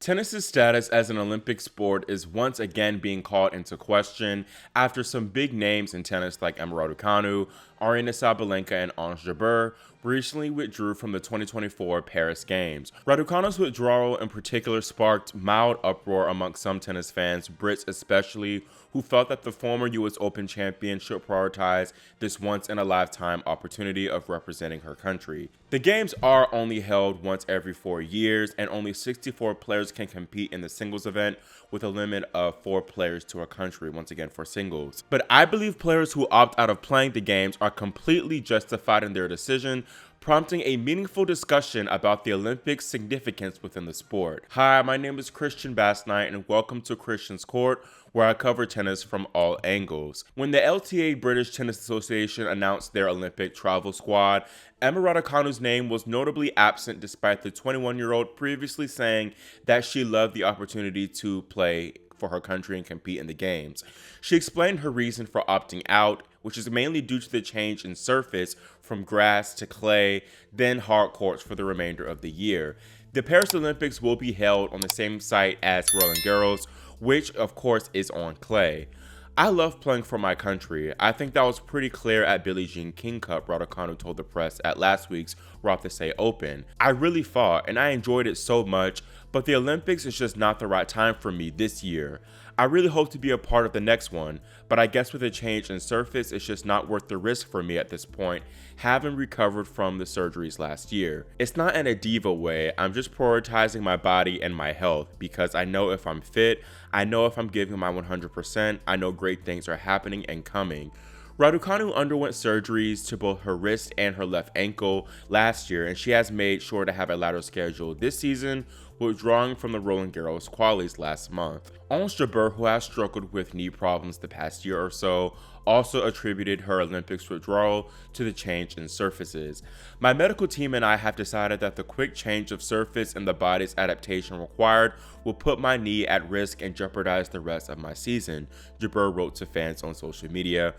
Tennis's status as an Olympic sport is once again being called into question after some big names in tennis like Raducanu, Aryna Sabalenka, and Ons Jabeur recently withdrew from the 2024 Paris Games. Raducanu's withdrawal in particular sparked mild uproar amongst some tennis fans, Brits especially, who felt that the former US Open champion should prioritize this once-in-a-lifetime opportunity of representing her country. The games are only held once every 4 years, and only 64 players can compete in the singles event, with a limit of 4 players to a country, once again for singles. But I believe players who opt out of playing the games are completely justified in their decision, prompting a meaningful discussion about the Olympics' significance within the sport. Hi, my name is Christian Basnight, and welcome to Christian's Court, where I cover tennis from all angles. When the LTA British Tennis Association announced their Olympic travel squad, Raducanu's name was notably absent, despite the 21-year-old previously saying that she loved the opportunity to play for her country and compete in the games. She explained her reason for opting out, which is mainly due to the change in surface from grass to clay, then hard courts for the remainder of the year. The Paris Olympics will be held on the same site as Roland Garros, which of course is on clay. I love playing for my country. I think that was pretty clear at Billie Jean King Cup, Raducanu told the press at last week's Rothesay Open. I really fought and I enjoyed it so much, but the Olympics is just not the right time for me this year. I really hope to be a part of the next one, but I guess with a change in surface, it's just not worth the risk for me at this point, having recovered from the surgeries last year. It's not in a diva way, I'm just prioritizing my body and my health, because I know if I'm fit, I know if I'm giving my 100%, I know great things are happening and coming. Raducanu underwent surgeries to both her wrist and her left ankle last year, and she has made sure to have a lighter schedule this season, withdrawing from the Roland Garros qualies last month. Ons Jabeur, who has struggled with knee problems the past year or so, also attributed her Olympics withdrawal to the change in surfaces. My medical team and I have decided that the quick change of surface and the body's adaptation required will put my knee at risk and jeopardize the rest of my season, Jabeur wrote to fans on social media.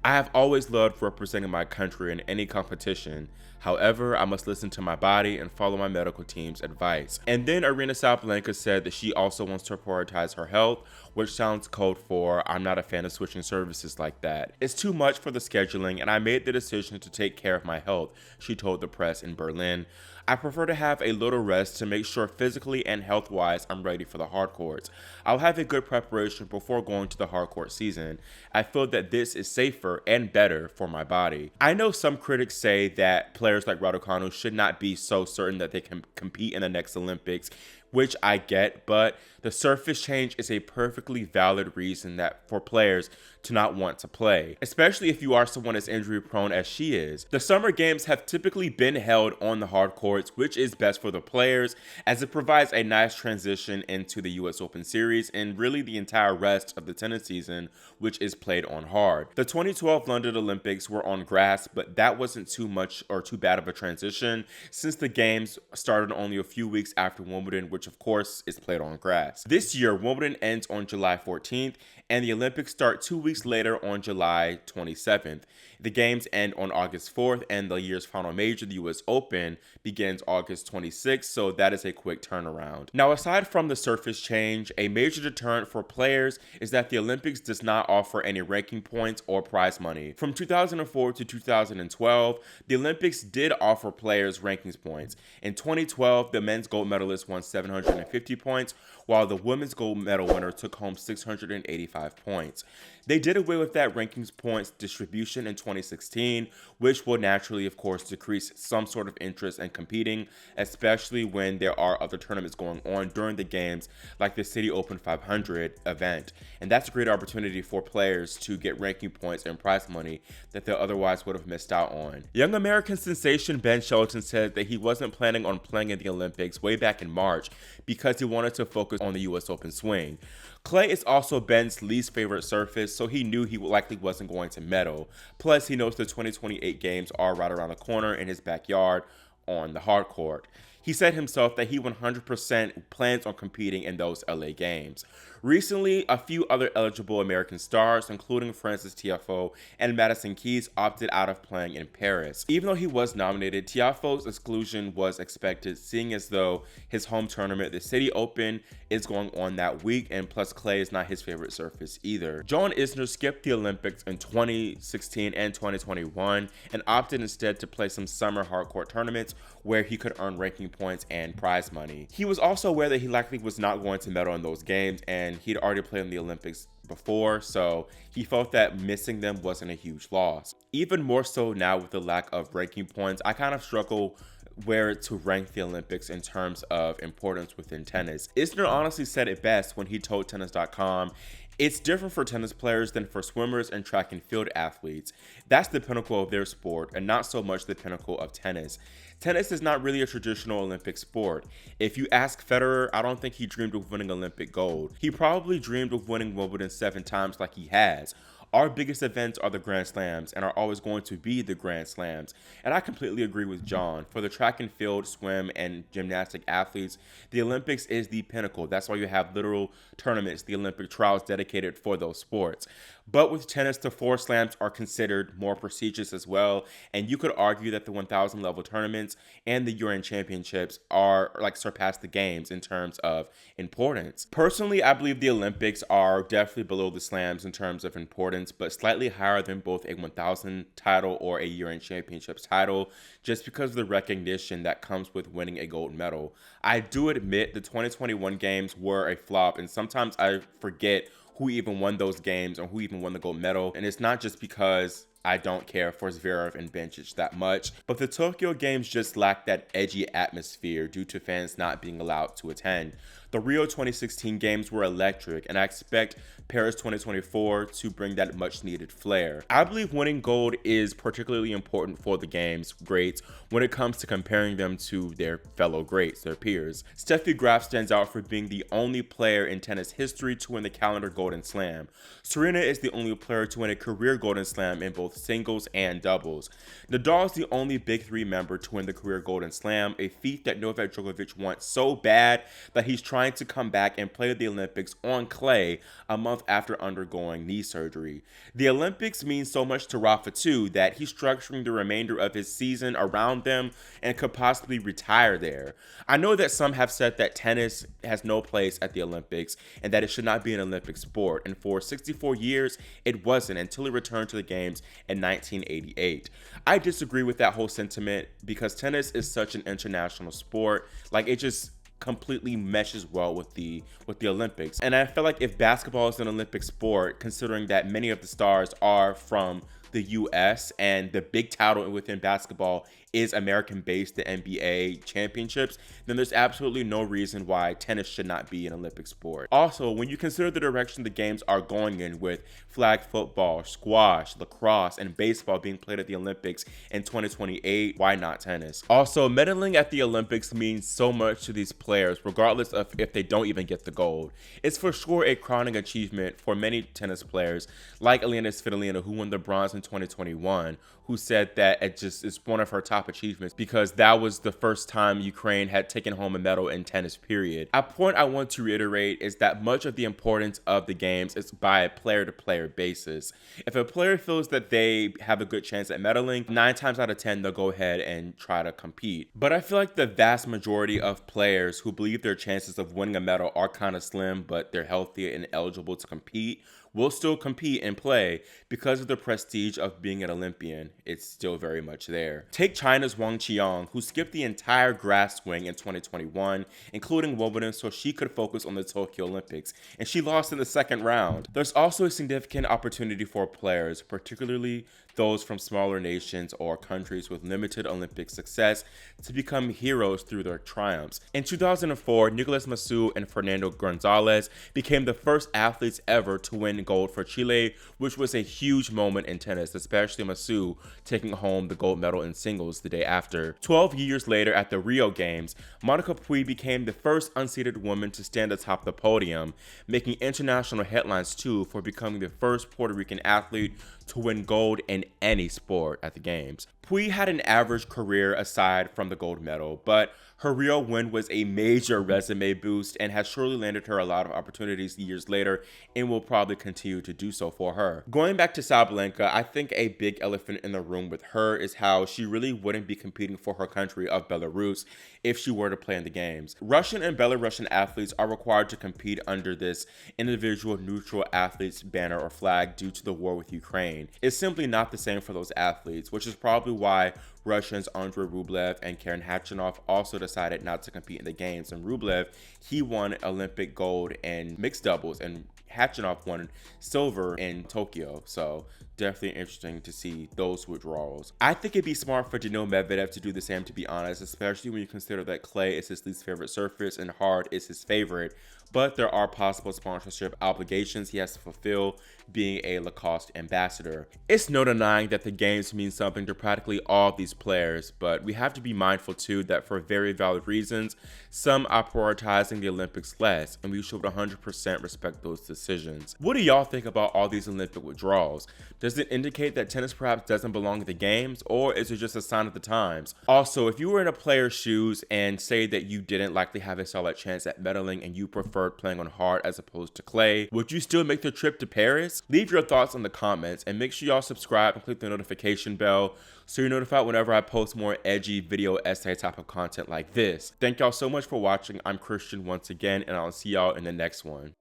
I have always loved representing my country in any competition. However, I must listen to my body and follow my medical team's advice. And then Aryna Sabalenka said that she also wants to prioritize her health, which sounds code for I'm not a fan of switching services like that. It's too much for the scheduling, and I made the decision to take care of my health, she told the press in Berlin. I prefer to have a little rest to make sure physically and health-wise I'm ready for the hard courts. I'll have a good preparation before going to the hard court season. I feel that this is safer and better for my body. I know some critics say that players like Raducanu should not be so certain that they can compete in the next Olympics, which I get, but the surface change is a perfectly valid reason that for players to not want to play, especially if you are someone as injury prone as she is. The summer games have typically been held on the hard courts, which is best for the players as it provides a nice transition into the US Open Series and really the entire rest of the tennis season, which is played on hard. The 2012 London Olympics were on grass, but that wasn't too much or too bad of a transition since the games started only a few weeks after Wimbledon, which of course is played on grass. This year, Wimbledon ends on July 14th, and the Olympics start 2 weeks later on July 27th. The games end on August 4th, and the year's final major, the US Open, begins August 26th, so that is a quick turnaround. Now, aside from the surface change, a major deterrent for players is that the Olympics does not offer any ranking points or prize money. From 2004 to 2012, the Olympics did offer players rankings points. In 2012, the men's gold medalist won 750 points, while the women's gold medal winner took home 685 points. They did away with that rankings points distribution in 2016, which will naturally, of course, decrease some sort of interest in competing, especially when there are other tournaments going on during the games, like the City Open 500 event. And that's a great opportunity for players to get ranking points and prize money that they otherwise would have missed out on. Young American sensation Ben Shelton said that he wasn't planning on playing in the Olympics way back in March because he wanted to focus on the US Open swing. Clay is also Ben's least favorite surface, so he knew he likely wasn't going to medal. Plus, he knows the 2028 games are right around the corner in his backyard on the hard court. He said himself that he 100% plans on competing in those LA games. Recently, a few other eligible American stars, including Francis Tiafoe and Madison Keys, opted out of playing in Paris. Even though he was nominated, Tiafoe's exclusion was expected, seeing as though his home tournament, the City Open, is going on that week, and plus clay is not his favorite surface either. John Isner skipped the Olympics in 2016 and 2021 and opted instead to play some summer hardcourt tournaments where he could earn ranking points and prize money. He was also aware that he likely was not going to medal in those games, and he'd already played in the Olympics before, so he felt that missing them wasn't a huge loss. Even more so now with the lack of ranking points, I kind of struggle where to rank the Olympics in terms of importance within tennis. Isner honestly said it best when he told tennis.com, "It's different for tennis players than for swimmers and track and field athletes. That's the pinnacle of their sport and not so much the pinnacle of tennis. Tennis is not really a traditional Olympic sport. If you ask Federer, I don't think he dreamed of winning Olympic gold. He probably dreamed of winning Wimbledon 7 times like he has. Our biggest events are the Grand Slams and are always going to be the Grand Slams." And I completely agree with John. For the track and field, swim, and gymnastic athletes, the Olympics is the pinnacle. That's why you have literal tournaments, the Olympic trials dedicated for those sports. But with tennis, the 4 slams are considered more prestigious as well, and you could argue that the 1,000 level tournaments and the UN championships are surpass the games in terms of importance. Personally, I believe the Olympics are definitely below the slams in terms of importance, but slightly higher than both a 1,000 title or a UN championships title, just because of the recognition that comes with winning a gold medal. I do admit the 2021 games were a flop, and sometimes I forget who even won those games or who even won the gold medal. And it's not just because I don't care for Zverev and Bencic that much, but the Tokyo games just lacked that edgy atmosphere due to fans not being allowed to attend. The Rio 2016 games were electric, and I expect Paris 2024 to bring that much needed flair. I believe winning gold is particularly important for the game's greats when it comes to comparing them to their fellow greats, their peers. Steffi Graf stands out for being the only player in tennis history to win the calendar Golden Slam. Serena is the only player to win a career Golden Slam in both singles and doubles. Nadal is the only Big Three member to win the career Golden Slam, a feat that Novak Djokovic wants so bad that he's trying to come back and play the Olympics on clay a month after undergoing knee surgery. The Olympics mean so much to Rafa too that he's structuring the remainder of his season around them and could possibly retire there. I know that some have said that tennis has no place at the Olympics and that it should not be an Olympic sport, and for 64 years it wasn't until it returned to the games in 1988. I disagree with that whole sentiment because tennis is such an international sport. It just completely meshes well with the Olympics. And I feel like if basketball is an Olympic sport, considering that many of the stars are from the US and the big title within basketball is American-based, the NBA championships, then there's absolutely no reason why tennis should not be an Olympic sport. Also, when you consider the direction the games are going in with flag football, squash, lacrosse, and baseball being played at the Olympics in 2028, why not tennis? Also, medaling at the Olympics means so much to these players, regardless of if they don't even get the gold. It's for sure a crowning achievement for many tennis players, like Aryna Svitolina, who won the bronze in 2021, who said that it just is one of her top achievements because that was the first time Ukraine had taken home a medal in tennis, period. A point I want to reiterate is that much of the importance of the games is by a player-to-player basis. If a player feels that they have a good chance at medaling, 9 times out of 10 they'll go ahead and try to compete. But I feel like the vast majority of players who believe their chances of winning a medal are kind of slim, but they're healthy and eligible to compete, will still compete and play because of the prestige of being an Olympian. It's still very much there. Take China's Wang Qiang, who skipped the entire grass swing in 2021, including Wimbledon, so she could focus on the Tokyo Olympics, and she lost in the second round. There's also a significant opportunity for players, particularly those from smaller nations or countries with limited Olympic success, to become heroes through their triumphs. In 2004, Nicolas Massou and Fernando Gonzalez became the first athletes ever to win gold for Chile, which was a huge moment in tennis, especially Massou taking home the gold medal in singles the day after. 12 years later at the Rio Games, Monica Puig became the first unseeded woman to stand atop the podium, making international headlines too for becoming the first Puerto Rican athlete to win gold in any sport at the games. Puig had an average career aside from the gold medal, but Her Rio win was a major resume boost and has surely landed her a lot of opportunities years later and will probably continue to do so for her. Going back to Sabalenka, I think a big elephant in the room with her is how she really wouldn't be competing for her country of Belarus if she were to play in the games. Russian and Belarusian athletes are required to compete under this individual neutral athletes banner or flag due to the war with Ukraine. It's simply not the same for those athletes, which is probably why Russians Andrei Rublev and Karen Khachanov also decided not to compete in the games. And Rublev, he won Olympic gold in mixed doubles, and Khachanov won silver in Tokyo. So definitely interesting to see those withdrawals. I think it'd be smart for Daniil Medvedev to do the same, to be honest, especially when you consider that clay is his least favorite surface and hard is his favorite. But there are possible sponsorship obligations he has to fulfill being a Lacoste ambassador. It's no denying that the games mean something to practically all of these players, but we have to be mindful too that for very valid reasons, some are prioritizing the Olympics less, and we should 100% respect those decisions. What do y'all think about all these Olympic withdrawals? Does it indicate that tennis perhaps doesn't belong at the games, or is it just a sign of the times? Also, if you were in a player's shoes and say that you didn't likely have a solid chance at medaling and you preferred playing on hard as opposed to clay, would you still make the trip to Paris? Leave your thoughts in the comments and make sure y'all subscribe and click the notification bell so you're notified whenever I post more edgy video essay type of content like this. Thank y'all so much for watching. I'm Christian once again, and I'll see y'all in the next one.